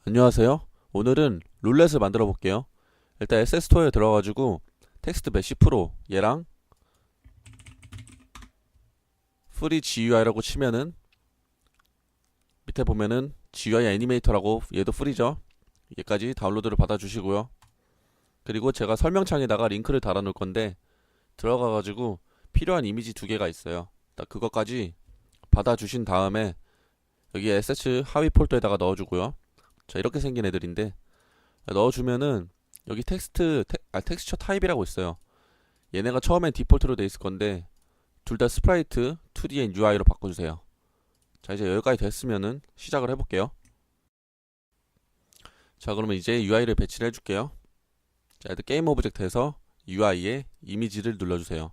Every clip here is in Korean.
안녕하세요. 오늘은 룰렛을 만들어 볼게요. 일단 SS토어에 들어가지고 텍스트 메시 프로 얘랑 프리 GUI라고 치면은 밑에 보면은 GUI 애니메이터라고 얘도 프리죠. 얘까지 다운로드를 받아주시고요. 그리고 제가 설명창에다가 링크를 달아 놓을 건데 들어가가지고 필요한 이미지 두 개가 있어요. 딱 그것까지 받아주신 다음에 여기 SS 하위 폴더에다가 넣어주고요. 자, 이렇게 생긴 애들인데 넣어주면은 여기 텍스처 타입이라고 있어요. 얘네가 처음엔 디폴트로 돼 있을 건데 둘 다 스프라이트 2D 앤 UI로 바꿔주세요. 자, 이제 여기까지 됐으면은 시작을 해볼게요. 자, 그러면 이제 UI를 배치를 해줄게요. 자, 애들 게임 오브젝트에서 UI에 이미지를 눌러주세요.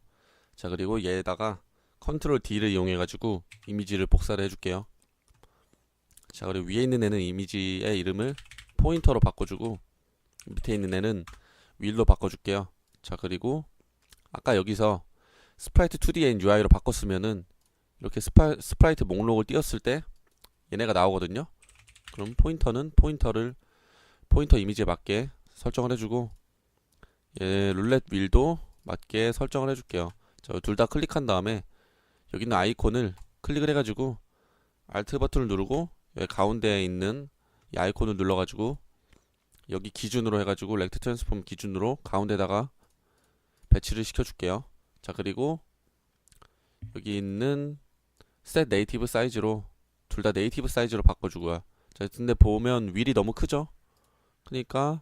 자, 그리고 얘에다가 컨트롤 D를 이용해가지고 이미지를 복사를 해줄게요. 자, 그리고 위에 있는 애는 이미지의 이름을 포인터로 바꿔주고 밑에 있는 애는 윌로 바꿔줄게요. 자, 그리고 아까 여기서 스프라이트 2D 앤 UI로 바꿨으면은 이렇게 스프라이트 목록을 띄웠을 때 얘네가 나오거든요. 그럼 포인터 이미지에 맞게 설정을 해주고 얘 룰렛 윌도 맞게 설정을 해줄게요. 자, 둘 다 클릭한 다음에 여기 있는 아이콘을 클릭을 해가지고 Alt 버튼을 누르고 여기 가운데에 있는 이 아이콘을 눌러가지고 여기 기준으로 해가지고 렉트 트랜스폼 기준으로 가운데다가 배치를 시켜줄게요. 자, 그리고 여기 있는 set 네이티브 사이즈로 둘 다 네이티브 사이즈로 바꿔주고요. 자, 근데 보면 윌이 너무 크죠? 그러니까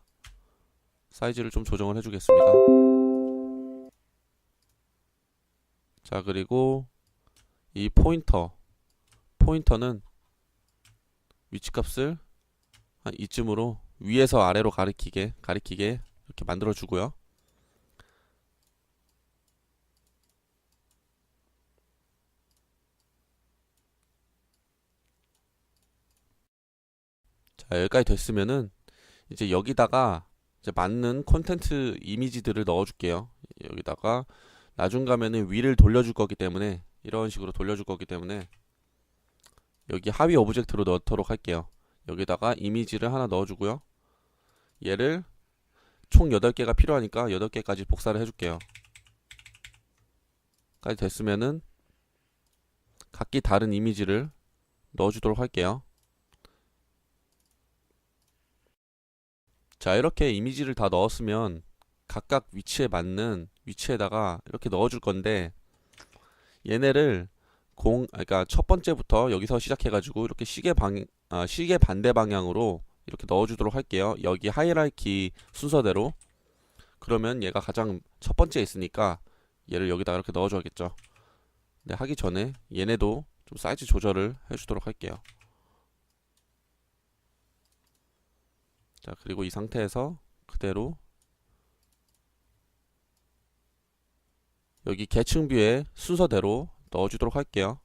사이즈를 좀 조정을 해주겠습니다. 자, 그리고 이 포인터는 위치값을 한 이쯤으로 위에서 아래로 가리키게 이렇게 만들어 주고요. 자, 여기까지 됐으면은 이제 여기다가 이제 맞는 콘텐츠 이미지들을 넣어 줄게요. 여기다가 나중 가면은 위를 돌려줄 거기 때문에 이런 식으로 돌려줄 거기 때문에 여기 하위 오브젝트로 넣도록 할게요. 여기다가 이미지를 하나 넣어주고요. 얘를 총 8개가 필요하니까 8개까지 복사를 해줄게요. 까지 됐으면은 각기 다른 이미지를 넣어주도록 할게요. 자, 이렇게 이미지를 다 넣었으면 각각 위치에 맞는 위치에다가 이렇게 넣어줄 건데 얘네를 그러니까 첫 번째부터 여기서 시작해가지고 이렇게 시계 반대 방향으로 이렇게 넣어주도록 할게요. 여기 하이라키 순서대로. 그러면 얘가 가장 첫 번째에 있으니까 얘를 여기다가 이렇게 넣어줘야겠죠. 근데 하기 전에 얘네도 좀 사이즈 조절을 해주도록 할게요. 자, 그리고 이 상태에서 그대로 여기 계층 뷰의 순서대로 넣어주도록 할게요.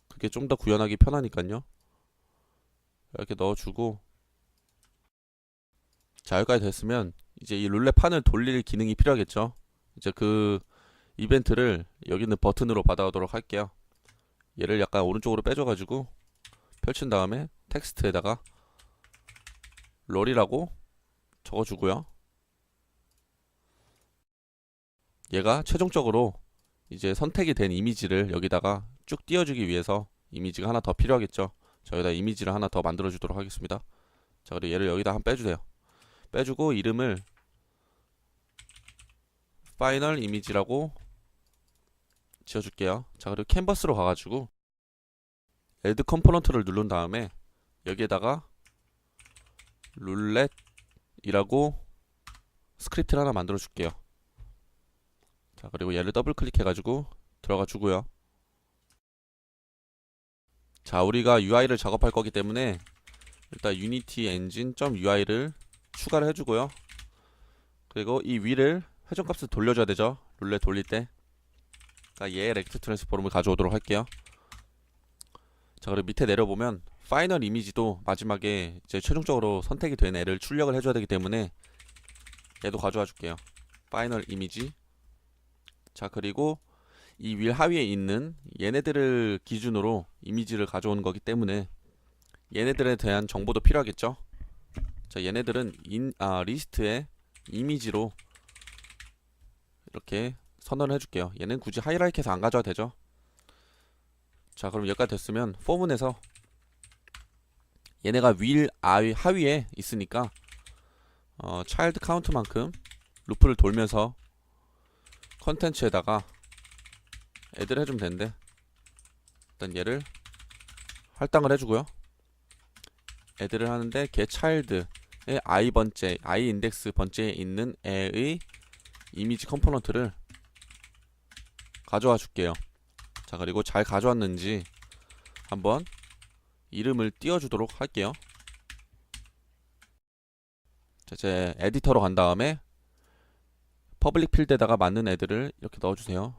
그게 좀 더 구현하기 편하니까요. 이렇게 넣어주고 자, 여기까지 됐으면 이제 이 룰렛 판을 돌릴 기능이 필요하겠죠. 이제 그 이벤트를 여기 있는 버튼으로 받아오도록 할게요. 얘를 약간 오른쪽으로 빼줘가지고 펼친 다음에 텍스트에다가 롤이라고 적어주고요. 얘가 최종적으로 이제 선택이 된 이미지를 여기다가 쭉 띄워주기 위해서 이미지가 하나 더 필요하겠죠. 저기다 이미지를 하나 더 만들어 주도록 하겠습니다. 자, 그리고 얘를 여기다 한번 빼주세요. 빼주고 이름을 파이널 이미지라고 지어줄게요. 자, 그리고 캔버스로 가가지고 애드 컴포넌트를 누른 다음에 여기에다가 룰렛이라고 스크립트를 하나 만들어 줄게요. 자, 그리고 얘를 더블 클릭해가지고 들어가 주고요. 자, 우리가 UI를 작업할 거기 때문에 일단 유니티 엔진 .ui를 추가를 해주고요. 그리고 이 위를 회전값을 돌려줘야 되죠. 룰렛 돌릴 때. 그러니까 얘 렉트 트랜스포름을 가져오도록 할게요. 자, 그리고 밑에 내려보면 파이널 이미지도 마지막에 이제 최종적으로 선택이 된 애를 출력을 해줘야 되기 때문에 얘도 가져와 줄게요. 파이널 이미지. 자, 그리고 이 윌 하위에 있는 얘네들을 기준으로 이미지를 가져오는 거기 때문에 얘네들에 대한 정보도 필요하겠죠. 자, 얘네들은 리스트에 이미지로 이렇게 선언을 해줄게요. 얘는 굳이 하이라이트해서 안 가져와도 되죠. 자, 그럼 여기까지 됐으면 포문에서 얘네가 하위에 있으니까 차일드 카운트만큼 루프를 돌면서 컨텐츠에다가 애들 해주면 되는데, 일단 얘를 할당을 해주고요. 애들을 하는데 걔 차일드의 i 인덱스 번째에 있는 애의 이미지 컴포넌트를 가져와 줄게요. 자, 그리고 잘 가져왔는지 한번 이름을 띄워주도록 할게요. 자, 제 에디터로 간 다음에 퍼블릭 필드에다가 맞는 애들을 이렇게 넣어주세요.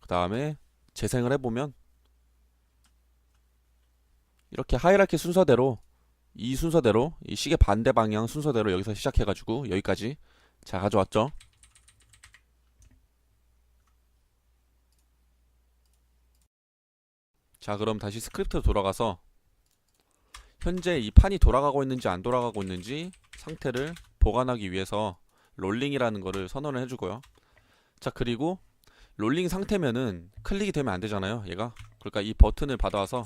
그 다음에 재생을 해보면 이렇게 하이라키 순서대로 이 시계 반대 방향 순서대로 여기서 시작해가지고 여기까지 잘 가져왔죠. 자, 그럼 다시 스크립트로 돌아가서 현재 이 판이 돌아가고 있는지 안 돌아가고 있는지 상태를 보관하기 위해서 롤링이라는 거를 선언을 해주고요. 자, 그리고 롤링 상태면은 클릭이 되면 안 되잖아요, 얘가. 그러니까 이 버튼을 받아와서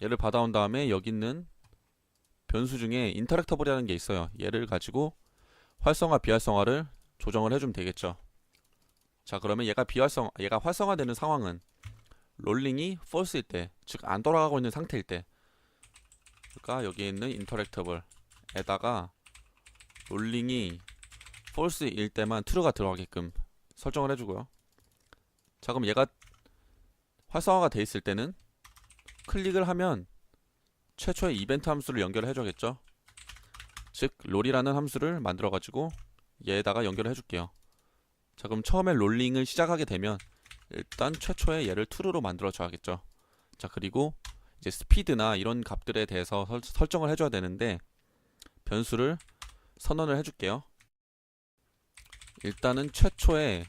얘를 받아온 다음에 여기 있는 변수 중에 인터랙터블이라는 게 있어요. 얘를 가지고 활성화 비활성화를 조정을 해주면 되겠죠. 자, 그러면 얘가 활성화되는 상황은 롤링이 false일 때, 즉 안 돌아가고 있는 상태일 때, 그러니까 여기 있는 인터랙터블에다가 롤링이 false일 때만 true가 들어가게끔 설정을 해주고요. 자, 그럼 얘가 활성화가 돼 있을 때는 클릭을 하면 최초의 이벤트 함수를 연결을 해줘야겠죠. 즉 롤이라는 함수를 만들어 가지고 얘에다가 연결을 해줄게요. 자, 그럼 처음에 롤링을 시작하게 되면 일단 최초의 얘를 true로 만들어 줘야겠죠. 자, 그리고 이제 스피드나 이런 값들에 대해서 설정을 해줘야 되는데 변수를 선언을 해줄게요. 일단은 최초에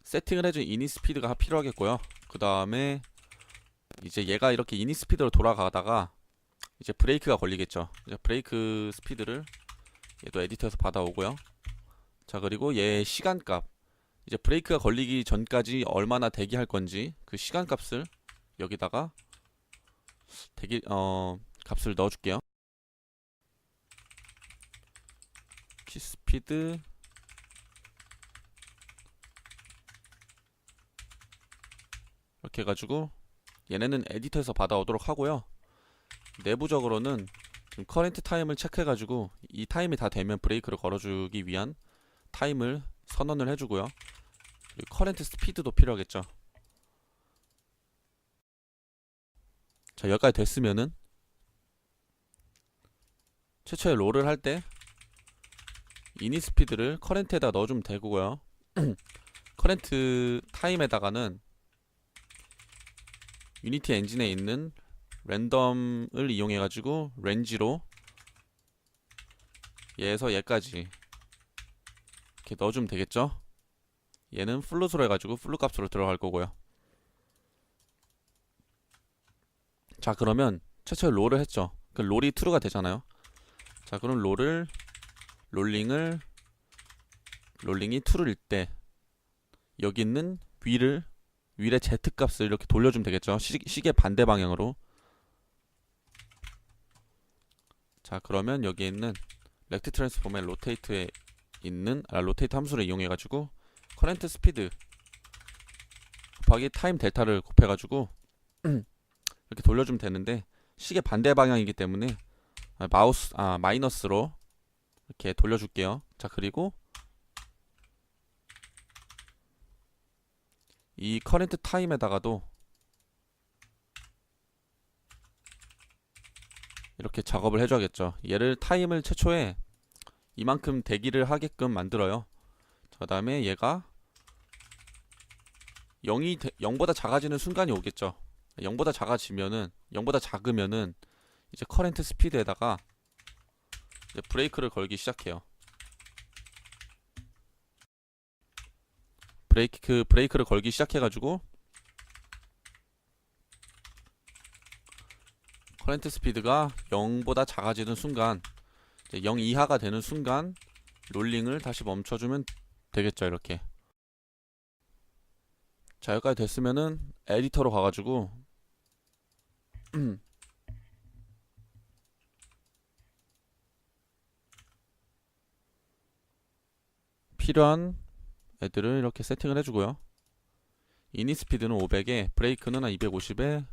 세팅을 해준 이닛 스피드가 필요하겠고요. 그 다음에 이제 얘가 이렇게 이닛 스피드로 돌아가다가 이제 브레이크가 걸리겠죠. 이제 브레이크 스피드를 얘도 에디터에서 받아오고요. 자, 그리고 얘 시간값, 이제 브레이크가 걸리기 전까지 얼마나 대기할 건지 그 시간값을 여기다가 값을 넣어줄게요. 키스피드 이렇게 해가지고 얘네는 에디터에서 받아오도록 하고요. 내부적으로는 지금 커렌트 타임을 체크해가지고 이 타임이 다 되면 브레이크를 걸어주기 위한 타임을 선언을 해주고요. 그리고 커렌트 스피드도 필요하겠죠. 자, 여기까지 됐으면은 최초의 롤을 할 때 이닛 스피드를 커렌트에다 넣어주면 되고요. 커렌트 타임에다가는 유니티 엔진에 있는 랜덤을 이용해가지고 렌지로 얘에서 얘까지 이렇게 넣어주면 되겠죠. 얘는 플롯으로 해가지고 플롯 값으로 들어갈 거고요. 자, 그러면 최초에 롤을 했죠. 그 롤이 true가 되잖아요. 자, 그럼 롤링이 true일 때 여기 있는 윌의 Z값을 이렇게 돌려주면 되겠죠. 시계 반대 방향으로. 자, 그러면 여기 있는 렉트 트랜스폼의 로테이트에 있는 로테이트 함수를 이용해 가지고 커렌트 스피드 곱하기 타임 델타를 곱해 가지고 이렇게 돌려주면 되는데 시계 반대 방향이기 때문에 마이너스로 이렇게 돌려줄게요. 자, 그리고 이 커렌트 타임에다가도 이렇게 작업을 해줘야겠죠. 얘를 타임을 최초에 이만큼 대기를 하게끔 만들어요. 그 다음에 얘가 0보다 작아지는 순간이 오겠죠. 0보다 작으면은 이제 커렌트 스피드에다가 이제 브레이크를 걸기 시작해요. 브레이크를 걸기 시작해가지고 커런트 스피드가 0보다 작아지는 순간, 0 이하가 되는 순간 롤링을 다시 멈춰주면 되겠죠. 이렇게. 자, 여기까지 됐으면은 에디터로 가가지고 필요한 애들을 이렇게 세팅을 해주고요. 이니 스피드는 500에 브레이크는 한 250에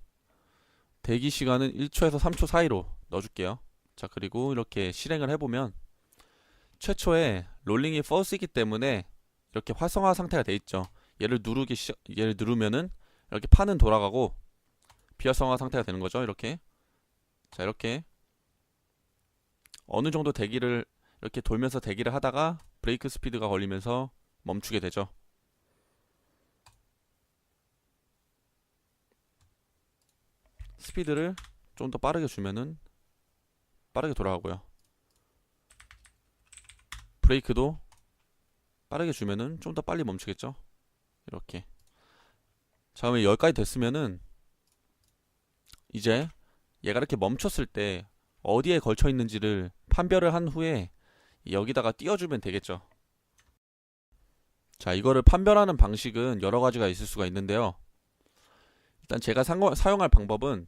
대기 시간은 1초에서 3초 사이로 넣어줄게요. 자, 그리고 이렇게 실행을 해보면 최초에 롤링이 false이기 때문에 이렇게 활성화 상태가 돼 있죠. 얘를 누르면은 이렇게 판은 돌아가고 비활성화 상태가 되는 거죠. 이렇게. 자, 이렇게 어느 정도 대기를 이렇게 돌면서 대기를 하다가 브레이크 스피드가 걸리면서 멈추게 되죠. 스피드를 좀 더 빠르게 주면은 빠르게 돌아가고요. 브레이크도 빠르게 주면은 좀 더 빨리 멈추겠죠. 이렇게. 자, 그러면 여기까지 됐으면은 이제 얘가 이렇게 멈췄을 때 어디에 걸쳐 있는지를 판별을 한 후에 여기다가 띄워주면 되겠죠. 자, 이거를 판별하는 방식은 여러 가지가 있을 수가 있는데요. 일단 제가 사용할 방법은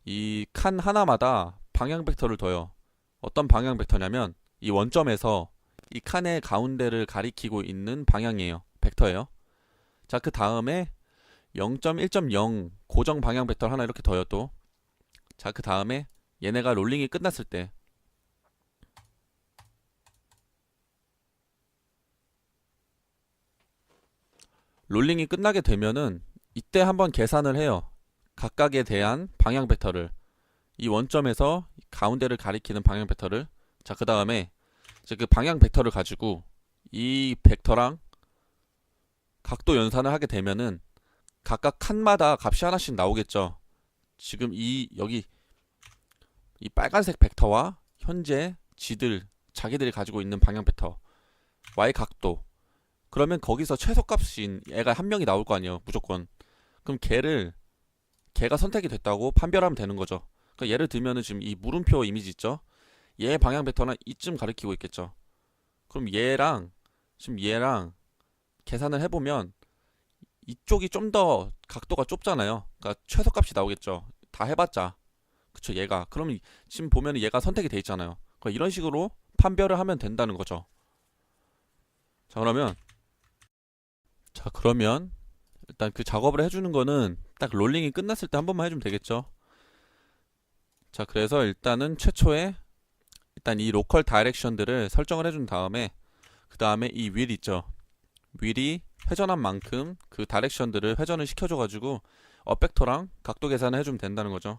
이 칸 하나마다 방향 벡터를 둬요. 어떤 방향 벡터냐면 이 원점에서 이 칸의 가운데를 가리키고 있는 방향이에요. 벡터예요. 자, 그 다음에 0.1.0 고정 방향 벡터를 하나 이렇게 둬요 또. 자, 그 다음에 얘네가 롤링이 끝났을 때 롤링이 끝나게 되면은 이때 한번 계산을 해요. 각각에 대한 방향 벡터를. 이 원점에서 가운데를 가리키는 방향 벡터를. 자, 그 다음에 이제 그 방향 벡터를 가지고 이 벡터랑 각도 연산을 하게 되면은 각각 칸마다 값이 하나씩 나오겠죠. 지금 여기 이 빨간색 벡터와 현재 자기들이 가지고 있는 방향 벡터 Y 각도, 그러면 거기서 최소값인 애가 한 명이 나올 거 아니에요. 무조건. 그럼 걔가 선택이 됐다고 판별하면 되는 거죠. 그러니까 예를 들면은 지금 이 물음표 이미지 있죠. 얘 방향 벡터는 이쯤 가리키고 있겠죠. 그럼 지금 얘랑 계산을 해보면 이쪽이 좀 더 각도가 좁잖아요. 그러니까 최소값이 나오겠죠. 다 해봤자. 그쵸, 얘가. 그럼 지금 보면 얘가 선택이 돼 있잖아요. 그러니까 이런 식으로 판별을 하면 된다는 거죠. 자, 그러면 일단 그 작업을 해주는 거는 딱 롤링이 끝났을 때 한 번만 해주면 되겠죠. 자, 그래서 일단은 최초에 일단 이 로컬 다이렉션들을 설정을 해준 다음에 그 다음에 이 윌 있죠. 윌이 회전한 만큼 그 다이렉션들을 회전을 시켜줘가지고 업벡터랑 각도 계산을 해주면 된다는 거죠.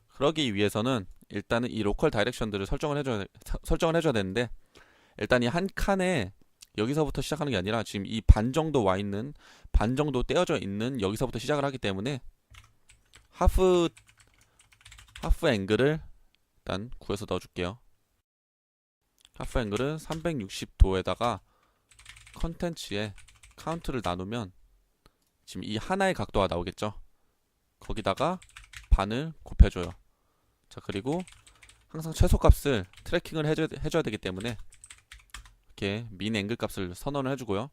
그러기 위해서는 일단은 이 로컬 다이렉션들을 설정을 해줘야 되는데, 일단 이 한 칸에 여기서부터 시작하는 게 아니라 지금 이 반 정도 와 있는, 반 정도 떼어져 있는 여기서부터 시작을 하기 때문에 하프 앵글을 일단 구해서 넣어줄게요. 하프 앵글은 360도에다가 컨텐츠에 카운트를 나누면 지금 이 하나의 각도가 나오겠죠. 거기다가 반을 곱해줘요. 자, 그리고 항상 최소값을 트래킹을 해줘야 되기 때문에 이렇게 민 앵글 값을 선언을 해주고요.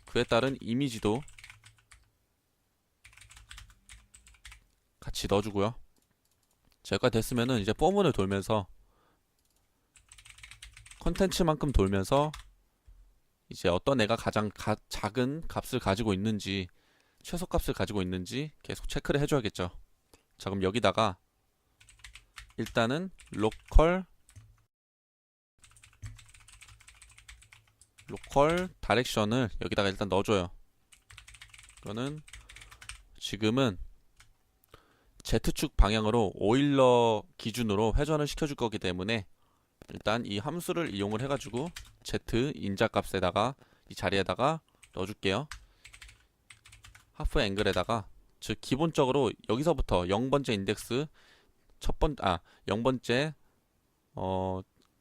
그에 따른 이미지도 같이 넣어주고요. 자, 여기까지 됐으면은 이제 포문을 돌면서 컨텐츠만큼 돌면서 이제 어떤 애가 가장 작은 값을 가지고 있는지, 최소값을 가지고 있는지 계속 체크를 해줘야겠죠. 자, 그럼 여기다가 일단은 로컬 다이렉션을 여기다가 일단 넣어줘요. 이거는 지금은 Z축 방향으로 오일러 기준으로 회전을 시켜줄 거기 때문에 일단 이 함수를 이용을 해가지고 Z 인자값에다가 이 자리에다가 넣어줄게요. 하프 앵글에다가, 즉 기본적으로 여기서부터 0번째 인덱스 0번째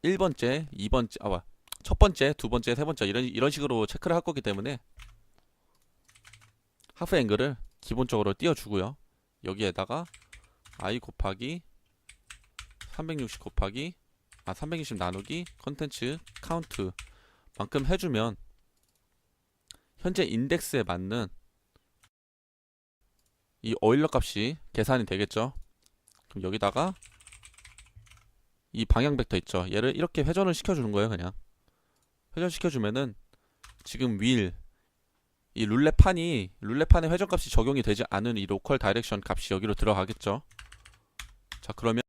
1번째 2번째 첫 번째, 두 번째, 세 번째 이런 식으로 체크를 할 거기 때문에 하프 앵글을 기본적으로 띄워주고요. 여기에다가 i 곱하기 360 곱하기 360 나누기 컨텐츠 카운트 만큼 해주면 현재 인덱스에 맞는 이 오일러 값이 계산이 되겠죠. 그럼 여기다가 이 방향 벡터 있죠. 얘를 이렇게 회전을 시켜주는 거예요. 그냥 회전시켜주면은 지금 이 룰렛판의 회전값이 적용이 되지 않은 이 로컬 다이렉션 값이 여기로 들어가겠죠. 자, 그러면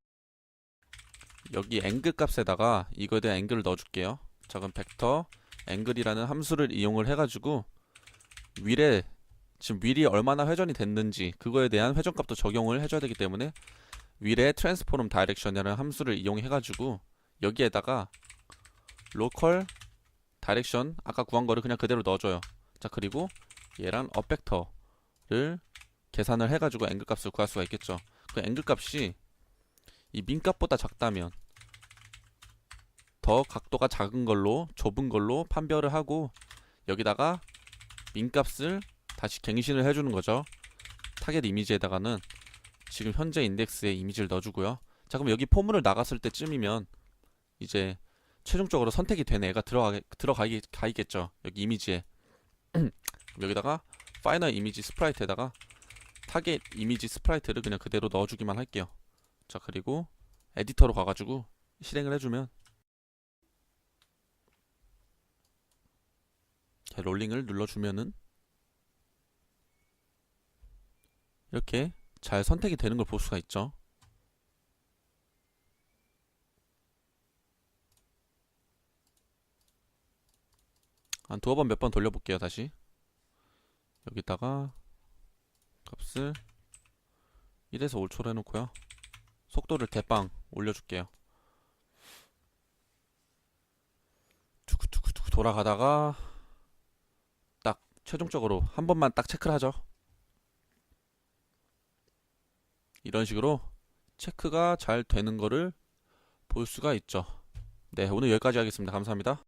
여기 앵글 값에다가 이거에 대한 앵글을 넣어줄게요. 자, 그럼 벡터 앵글이라는 함수를 이용을 해가지고 지금 윌이 얼마나 회전이 됐는지 그거에 대한 회전값도 적용을 해줘야 되기 때문에 윌의 트랜스포럼 다이렉션이라는 함수를 이용해가지고 여기에다가 로컬 다이렉션 아까 구한 거를 그냥 그대로 넣어줘요. 자, 그리고 얘랑 업 벡터를 계산을 해가지고 앵글 값을 구할 수가 있겠죠. 그 앵글 값이 이 민 값보다 작다면 더 각도가 작은 걸로 좁은 걸로 판별을 하고 여기다가 민 값을 다시 갱신을 해주는 거죠. 타겟 이미지에다가는 지금 현재 인덱스에 이미지를 넣어주고요. 자, 그럼 여기 포문을 나갔을 때쯤이면 이제 최종적으로 선택이 된 애가 들어가겠죠. 여기 이미지에 여기다가 파이널 이미지 스프라이트에다가 타겟 이미지 스프라이트를 그냥 그대로 넣어주기만 할게요. 자, 그리고 에디터로 가가지고 실행을 해주면 롤링을 눌러주면은 이렇게 잘 선택이 되는 걸 볼 수가 있죠. 한 두어 번 몇 번 돌려볼게요. 다시 여기다가 값을 1에서 5초로 해놓고요. 속도를 대빵 올려줄게요. 두구두구두구 돌아가다가 딱 최종적으로 한 번만 딱 체크를 하죠. 이런 식으로 체크가 잘 되는 거를 볼 수가 있죠. 네, 오늘 여기까지 하겠습니다. 감사합니다.